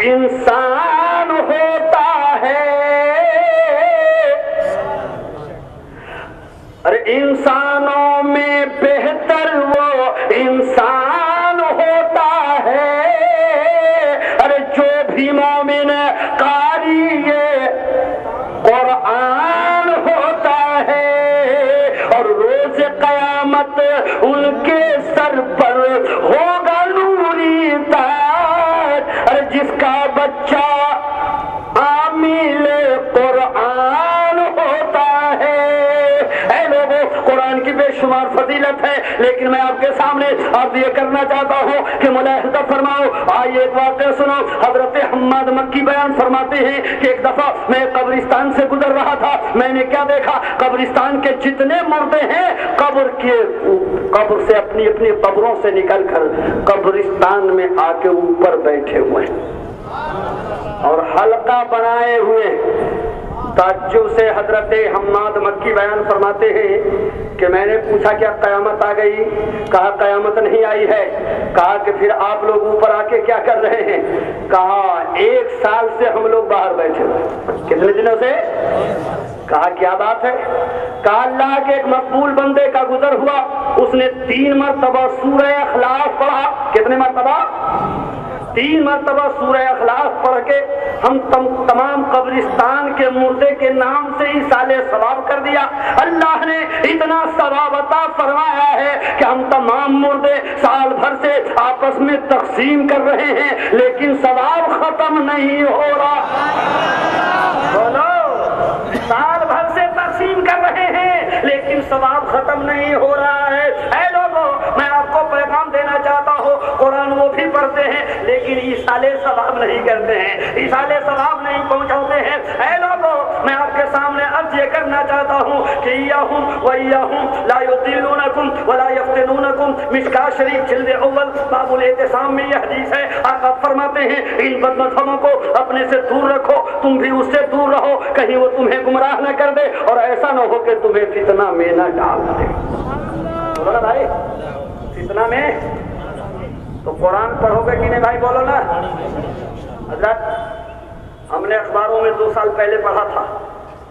انسان ہوتا ہے، ارے انسانوں میں بہتر وہ انسان ہوتا ہے، ارے جو بھی مومن قاری قرآن ہوتا ہے، اور روز قیامت ان کے سر پر ہوگا نوری تاج، ارے جس کا بچہ عامل قرآن ہوتا ہے۔ اے لوگوں، قرآن کی بے شمار فضیلت ہے، لیکن میں آپ کے سامنے عرض یہ کرنا چاہتا ہوں کہ ملاحظہ فرماؤ۔ آئیے ایک واقعہ سنو۔ حضرت حماد مکی بیان فرماتے ہیں کہ ایک دفعہ میں قبرستان سے گزر رہا تھا، میں نے کیا دیکھا، قبرستان کے جتنے مردے ہیں قبر سے اپنی اپنی قبروں سے نکل کر قبرستان میں آ کے اوپر بیٹھے ہوئے اور حلقہ بنائے ہوئے۔ تعجب سے حضرت حماد مکی بیان فرماتے ہیں کہ میں نے پوچھا کیا قیامت آ گئی؟ کہا قیامت نہیں آئی ہے۔ کہا کہ پھر آپ لوگ اوپر آ کے کیا کر رہے ہیں؟ کہا 1 سال سے ہم لوگ باہر بیٹھے ہوئے۔ کتنے دنوں سے؟ کہا کیا بات ہے؟ کہا اللہ کے ایک مقبول بندے کا گزر ہوا، اس نے 3 مرتبہ سورہ اخلاص پڑھا۔ کتنے مرتبہ؟ 3 مرتبہ سورہ اخلاص پڑھ کے ہم تمام قبرستان کے مردے کے نام سے ہی سالے ثواب کر دیا۔ اللہ نے اتنا ثواب عطا فرمایا ہے کہ ہم تمام مردے سال بھر سے آپس میں تقسیم کر رہے ہیں، لیکن ثواب ختم نہیں ہو رہا۔ بولو، سال بھر سے تقسیم کر رہے ہیں لیکن ثواب ختم نہیں ہو رہا ہے۔ اے لوگوں، میں آپ کو پیغام دینا چاہتا ہوں، قرآن وہ بھی پڑھتے ہیں لیکن ایصال ثواب نہیں کرتے ہیں، ایصال ثواب نہیں پہنچاتے ہیں۔ اے لوگوں، میں آپ کے سامنے عرض یہ کرنا چاہتا ہوں کہ ایہم و ایہم لا یضلونکم ولا یفتنونکم، مشکاۃ شریف جلد اول باب الاعتصام میں یہ حدیث ہے۔ آقا فرماتے ہیں ان بد مذہبوں کو اپنے سے دور رکھو، تم بھی اس سے دور رہو، کہیں وہ تمہیں گمراہ نہ کر دے اور ایسا نہ ہو کہ تمہیں فتنہ میں نہ ڈال دے۔ بولو نا بھائی، فتنہ میں تو قرآن پڑھو گے کہ نہیں بھائی؟ بولو نا حضرت۔ ہم نے اخباروں میں 2 سال پہلے پڑھا تھا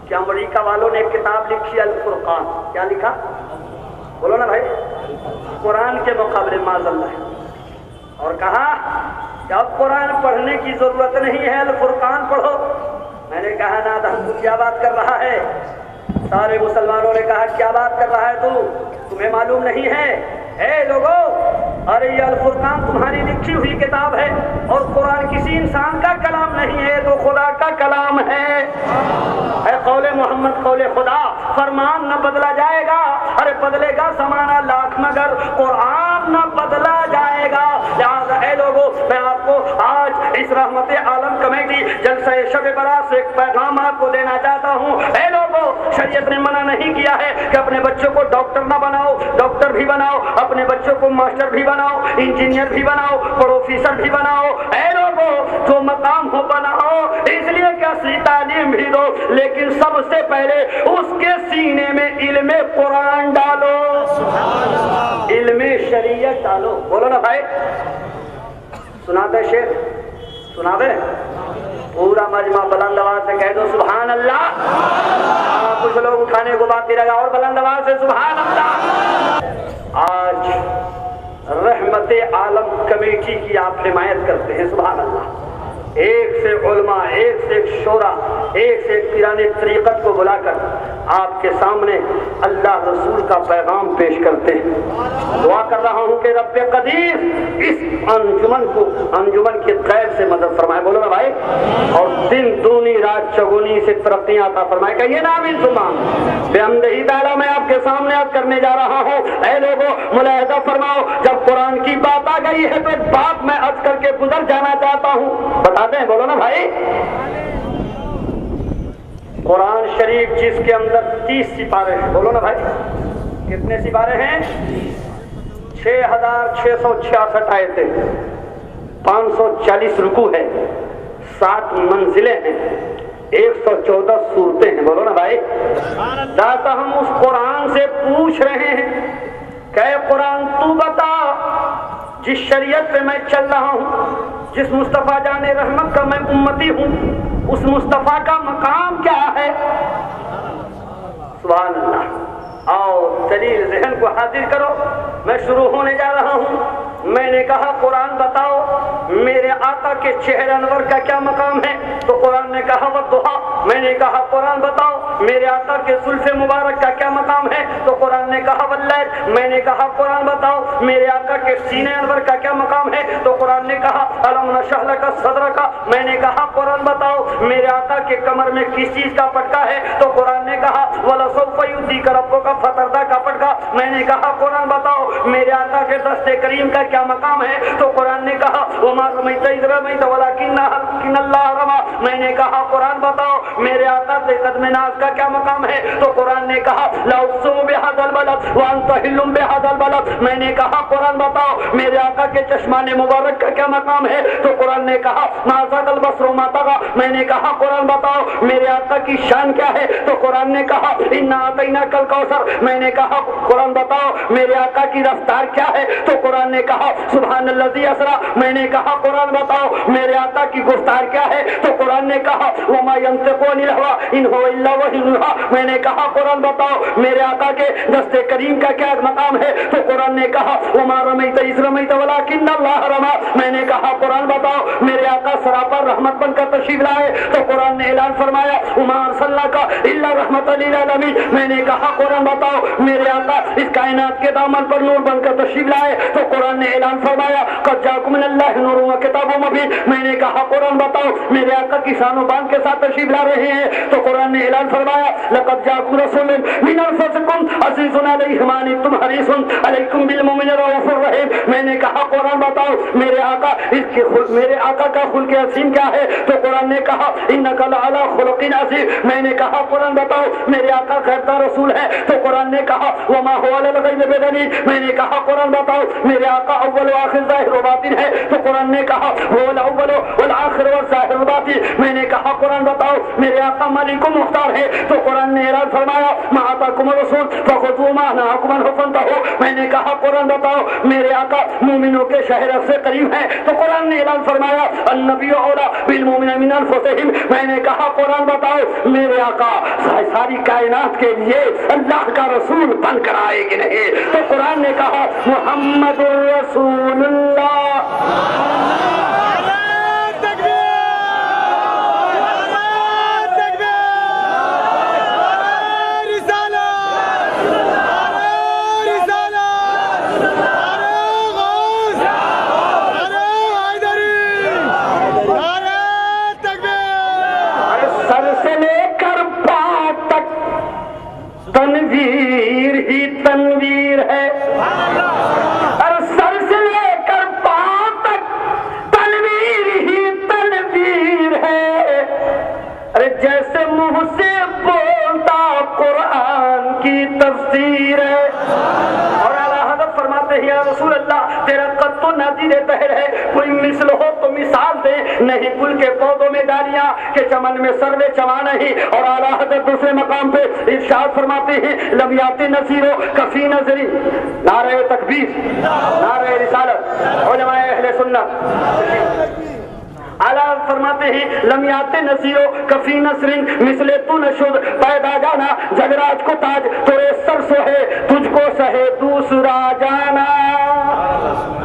کہ امریکہ والوں نے ایک کتاب لکھی الفرقان۔ کیا لکھا؟ بولو نا بھائی، قرآن کے مقابلے معاذ اللہ، اور کہا کہ اب قرآن پڑھنے کی ضرورت نہیں ہے، الفرقان پڑھو۔ میں نے کہا ناد ہم کیا بات کر رہا ہے؟ سارے مسلمانوں نے کہا کیا بات کر رہا ہے تو تمہیں معلوم نہیں ہے؟ اے لوگو، ارے یہ الفرقان تمہاری لکھی ہوئی کتاب ہے، اور قرآن کسی انسان کا کلام نہیں ہے، تو خدا کا کلام ہے۔ اے قول محمد قول خدا، فرمان نہ بدلا جائے گا، ارے بدلے گا زمانہ لاکھ مگر قرآن نہ بدلا جائے گا۔ لہٰذا اے لوگو، میں آپ کو آج اس رحمت عالم کمیٹی جلسہ شب برات سے ایک پیغام آپ کو دینا چاہتا ہوں۔ اے لوگو، شریعت نے منع نہیں کیا ہے کہ اپنے بچوں کو ڈاکٹر نہ بناؤ، ڈاکٹر بھی بناؤ، اپنے بچوں کو ماسٹر بھی بناؤ، انجینئر بھی بناؤ، پروفیسر بھی بناؤ۔ اے لوگو، جو مقام ہو بناؤ، اس لیے کہ اصلی تعلیم بھی دو، لیکن سب سے پہلے اس کے سینے میں علم قرآن ڈالو، علم شریعت ڈالو۔ بولو نا بھائی، سنا دے شیخ، سنا دے پورا مجمع بلند آواز سے کہہ دو سبحان اللہ۔ کچھ لوگ اٹھانے کو باقی رہا، اور بلند آواز سے سبحان اللہ۔ آج رحمت عالم کمیٹی کی آپ حمایت کرتے ہیں، سبحان اللہ۔ ایک سے علماء، ایک سے ایک شورا، ایک سے ایک پیران طریقت کو بلا کر آپ کے سامنے اللہ رسول کا پیغام پیش کرتے ہیں۔ دعا کر رہا ہوں کہ رب قدیر اس انجمن کو، انجمن کے خیر سے مدد فرمائے، بولو نا بھائی، اور دن دونی رات چگونی سے ترقیاں عطا فرمائے۔ کہیے نا آمین ثم آمین۔ بحمدہ تعالیٰ میں آپ کے سامنے عرض کرنے جا رہا ہوں، اے لوگوں ملاحظہ فرماؤ، جب قرآن کی بات آ گئی ہے تو ایک بات میں عرض کر کے گزر جانا چاہتا ہوں، بتاتے ہیں، بولو نا بھائی۔ قرآن شریف جس کے اندر 30 سپارے ہیں، بولو نا بھائی، کتنے سپارے ہیں؟ 6666 آیتیں، 540 رکوع ہے، 7 منزلیں ہیں، 114 صورتیں ہیں، بولو نا بھائی۔ داتا ہم اس قرآن سے پوچھ رہے ہیں کہ اے قرآن تو بتا، جس شریعت پہ میں چل رہا ہوں جس مصطفیٰ جان رحمت کا میں امتی ہوں، اس مصطفیٰ کا مقام کیا ہے؟ سبحان اللہ۔ آؤ دلیل ذہن کو حاضر کرو، میں شروع ہونے جا رہا ہوں۔ میں نے کہا قرآن بتاؤ میرے آقا کے چہرہ انور کا کیا مقام ہے، تو قرآن نے کہا والضحیٰ۔ میں نے کہا قرآن بتاؤ میرے آقا کے زلف مبارک کا کیا مقام ہے، تو قرآن نے کہا واللیل۔ میں نے کہا قرآن بتاؤ میرے آقا کے سینے انور کا کیا مقام ہے، تو قرآن نے کہا الم نشرح لک صدرک۔ میں نے کہا قرآن بتاؤ میرے آقا کے کمر میں کس چیز کا پٹکا ہے، تو قرآن نے کہا ولسوف یعطیک ربک فترضی کا پٹکا۔ میں نے کہا قرآن بتاؤ میرے آقا کے دست کریم کا کیا مقام ہے، تو قرآن نے کہا وما رمیت اذ رمیت ولکن اللہ رمی۔ میں نے کہا قرآن بتاؤ میرے آقا کے قدم ناز کا کیا مقام ہے، تو قرآن نے کہا لا اقسم بهذا البلد وانت حل بهذا البلد۔ میں نے کہا قرآن بتاؤ میرے آقا کے چشمان مبارک کا کیا مقام ہے، تو قرآن نے کہا ما زاغ البصر وما طغى۔ میں نے کہا قرآن بتاؤ میرے آقا کی شان کیا ہے، تو قرآن نے کہا انا اعطیناک الکوثر۔ میں نے کہا قرآن بتاؤ میرے آقا کی رفتار کیا ہے، تو قرآن نے کہا سبحان الذی اسری۔ میں نے کہا قرآن بتاؤ میرے آقا کی گفتار کیا ہے، تو قرآن نے کہا وما ينطق عن الهوى ان هو الا وحی یوحی۔ میں نے کہا قرآن بتاؤ میرے آقا کے دست کریم کا کیا مقام ہے، تو قرآن نے کہا وما رمیت اذ رمیت ولکن اللہ رمی۔ میں نے کہا قرآن بتاؤ میرے آقا سراپر رحمت بن کر تشریف لائے، تو قرآن نے اعلان فرمایا وما ارسلناک الا رحمت للعالمین۔ میں نے کہا قرآن بتاؤ میرے آقا اس کائنات کے دامن پر نور بن کر تشریف لائے، تو قرآن نے اعلان فرمایا قد جاءکم من اللہ نور و کتاب مبین۔ میں نے کہا قرآن بتاؤ میرے آقا کی شان و بان کے ساتھ تشریف لا رہے ہیں، تو قرآن نے اعلان فرمایا لقد جاءکم رسول من انفسکم عزیز علیہ ما عنتم حریص علیکم بالمؤمنین رؤوف رحیم۔ میں نے کہا قرآن بتاؤ میرے آقا میرے آقا کا خلق عظیم کیا ہے، تو قرآن نے کہا انک لعلی خلق عظیم۔ میں نے کہا قرآن بتاؤ میرے آقا خیرتا رسول ہے، تو قرآن نے کہا وما هو علی الغیب بدلیل۔ میں نے کہا قرآن بتاؤ میرے آقا اول و آخر ظاہر و باطن ہے، تو قرآن نے کہا هو الاول والآخر والظاہر و باطن۔ میں نے کہا قرآن بتاؤ میرے آقا مالک و مختار ہے، تو قرآن نے اعلان فرمایا ما آتاکم الرسول فخذوه وما نهاکم عنہ فانتهوا۔ میں نے کہا قرآن بتاؤ میرے آقا مومنوں کے شہر سے قریب ہے، تو قرآن نے اعلان فرمایا النبی اولی بالمؤمنین من انفسہم۔ میں نے کہا قرآن بتاؤ میرے آقا ساری کائنات کے لیے اللہ کا رسول بن کر آئے کہ نہیں، تو قرآن نے کہا محمد رسول اللہ۔ تنویر ہی تنویر ہے، اور سر سے لے کر پاؤں تک تنویر ہی تنویر ہے، ارے جیسے منہ سے بولتا قرآن کی تفسیر ہے۔ اور اعلیٰ حضرت فرماتے ہیں یا رسول اللہ تیرا قد تو نادر طاہر ہے، کوئی مثل ہو تو مثال دے، نہیں گل کے پودوں میں ڈالیاں کہ چمن میں سروے چما نہیں۔ اور اعلیٰ حضرت دوسرے مقام پہ ارشاد فرماتے ہیں لم یاتی نصیرو کفی نظری۔ نعرہ تکبیر، نعرہ رسالت، علماء اہل سنت۔ اعلیٰ فرماتے ہیں لم یاتی نصیرو کفی نصرین مثل تو نشد پیدا جانا جگراج کو تاج تورے سر سوہے تجھ کو سہے دوسرا جانا۔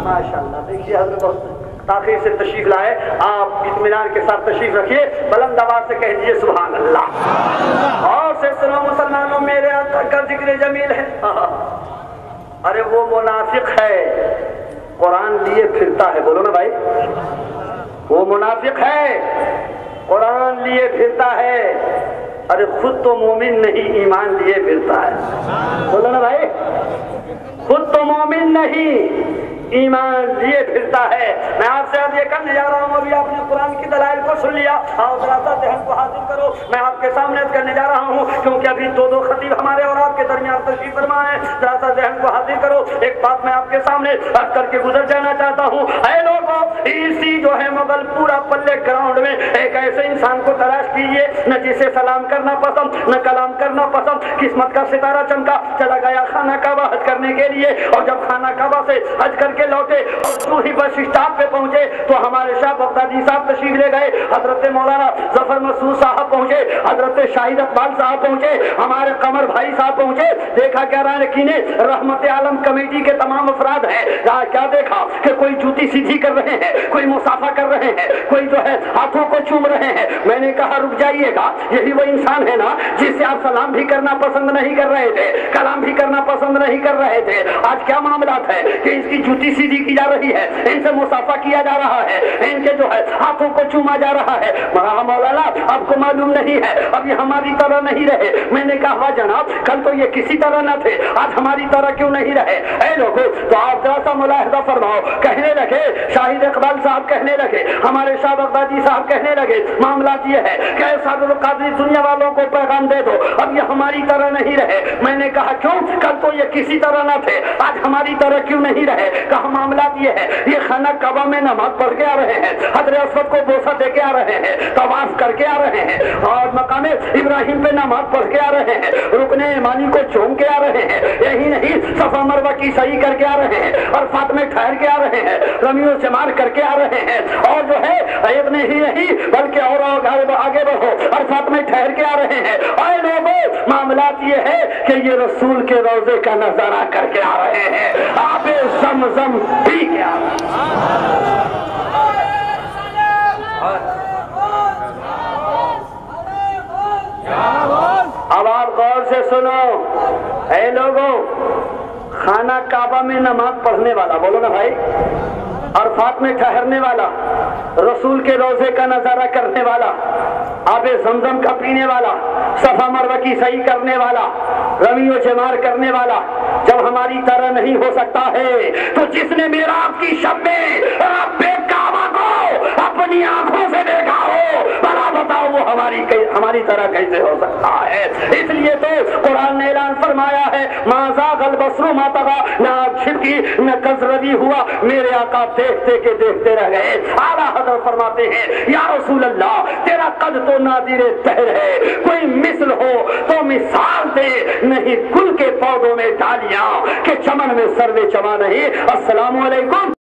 ماشاءاللہ دیکھیے حضرت تاخیر سے تشریف لائے، آپ اطمینان کے ساتھ تشریف رکھیے، بلند آواز سے کہہ دیجیے سبحان اللہ۔ اور سے سنو مسلمانوں میرے آقا کا ذکر جمیل ہے۔ ارے وہ منافق ہے قرآن لیے پھرتا ہے، بولو نا بھائی، وہ منافق ہے قرآن لیے پھرتا ہے، ارے خود تو مومن نہیں ایمان لیے پھرتا ہے، بولو نا بھائی، خود تو مومن نہیں ایمان لیے پھرتا ہے۔ میں آپ سے اب یہ کرنے جا رہا ہوں، ابھی آپ نے قرآن کی دلائل کو سن لیا، آؤ ذرا سا ذہن کو حاضر کرو، میں آپ کے سامنے کرنے جا رہا ہوں کیونکہ ابھی دو خطیب ہمارے اور آپ کے درمیان تشریف فرما ہے، ذرا سا ذہن کو حاضر کرو۔ ایک بات میں آپ کے سامنے رکھ کر کے گزر جانا چاہتا ہوں، اے لوگوں اسی جو ہے مغل پورا پلے گراؤنڈ میں ایک ایسے انسان کو تلاش کیجیے نہ جسے سلام کرنا پسند نہ کلام کرنا پسند، قسمت کا ستارہ چمکا، چلا گیا خانہ کعبہ حج کرنے کے لیے، اور جب خانہ کعبہ سے حج کر کے لوٹے اور تو ہی بس اسٹاپ پہ پہنچے تو ہمارے شاہ بغدادی صاحب تشریف لے گئے، حضرت مولانا ظفر مسعود صاحب پہنچے، حضرت شاہد اقبال صاحب پہنچے، ہمارے قمر بھائی صاحب پہنچے۔ دیکھا کیا رکینے رحمت عالم کمیٹی کے تمام افراد ہیں، کیا دیکھا کہ کوئی جوتی سیدھی کر رہے ہیں، کوئی مسافہ کر رہے ہیں، کوئی جو ہے ہاتھوں کو چوم رہے ہیں۔ میں نے کہا رک جائیے گا، یہی وہ انسان ہے نا جس سے آپ سلام بھی کرنا پسند نہیں کر رہے تھے، کلام بھی کرنا پسند نہیں کر رہے تھے، آج کیا معاملات ہے کہ اس کی جوتی سیدھی کی جا رہی ہے، ان سے مسافہ کیا جا رہا ہے، ان کے جو ہے ہاتھوں کو چوما جا رہا ہے۔ مولانا آپ کو معلوم نہیں ہے اب یہ ہماری طرح نہیں رہے۔ میں نے کہا جناب کل تو یہ کسی طرح نہ تھے، آج ہماری طرح کیوں نہیں رہے؟ اے لوگوں تو آپ ذرا سا ملاحظہ فرماؤ۔ کہنے لگے شاہد اقبال صاحب، کہنے لگے ہمارے شاہ بغدادی صاحب، کہنے لگے معاملات یہ ہے کہ سعد القادری دنیا والوں کو پیغام دے دو اب یہ ہماری طرح نہیں رہے۔ میں نے کہا کیوں؟ کل تو یہ کسی طرح نہ تھے، آج ہماری طرح کیوں نہیں رہے؟ کہا معاملات یہ ہے یہ خانہ کعبہ میں نماز پڑھ کے آ رہے ہیں، حضرت اسود کو بوسہ دے کے آ رہے ہیں، طواف کر کے آ رہے ہیں، اور مقام ابراہیم پہ نماز پڑھ کے آ رہے ہیں، رکن یمانی کو چوم کے آ رہے ہیں، یہی نہیں صفا مروہ کی صحیح کر کے آ رہے ہیں، عرفات میں ٹھہر کے آ رہے ہیں، رمی و شمار کر کے آ رہے ہیں، اور جو ہے اتنے ہی نہیں بلکہ اور آگے بڑھو، عرفات میں ٹھہر کے آ رہے ہیں۔ اے لوگوں معاملات یہ ہے کہ یہ رسول کے روضے کا نظارہ کر کے آ رہے ہیں، آب زمزم پی کے آ رہے ہیں۔ اب آپ غور سے سنو، اے لوگوں خانہ کعبہ میں نماز پڑھنے والا، بولو نا بھائی، عرفات میں ٹھہرنے والا، رسول کے روضے کا نظارہ کرنے والا، آب زمزم کا پینے والا، صفا مروہ کی صحیح کرنے والا، رمی و جمار کرنے والا جب ہماری طرح نہیں ہو سکتا ہے تو جس نے میراث کی شب میں رب کعبہ کو اپنی آنکھوں سے دیکھا ہو بھلا بتاؤ وہ ہماری طرح کیسے ہو سکتا ہے؟ اس لیے تو قرآن نے اعلان فرمایا ہے ما زاغ البصر وما طغى، نہ چھپکی نہ کزردی ہوا، میرے آقا دیکھتے کے دیکھتے رہ گئے۔ اعلیٰ حضرت فرماتے ہیں یا رسول اللہ تیرا قد تو نادر دہر ہے، کوئی مثل ہو تو مثال دے، نہیں گل کے پودوں میں ڈالیاں کہ چمن میں سروے چما نہیں۔ السلام علیکم۔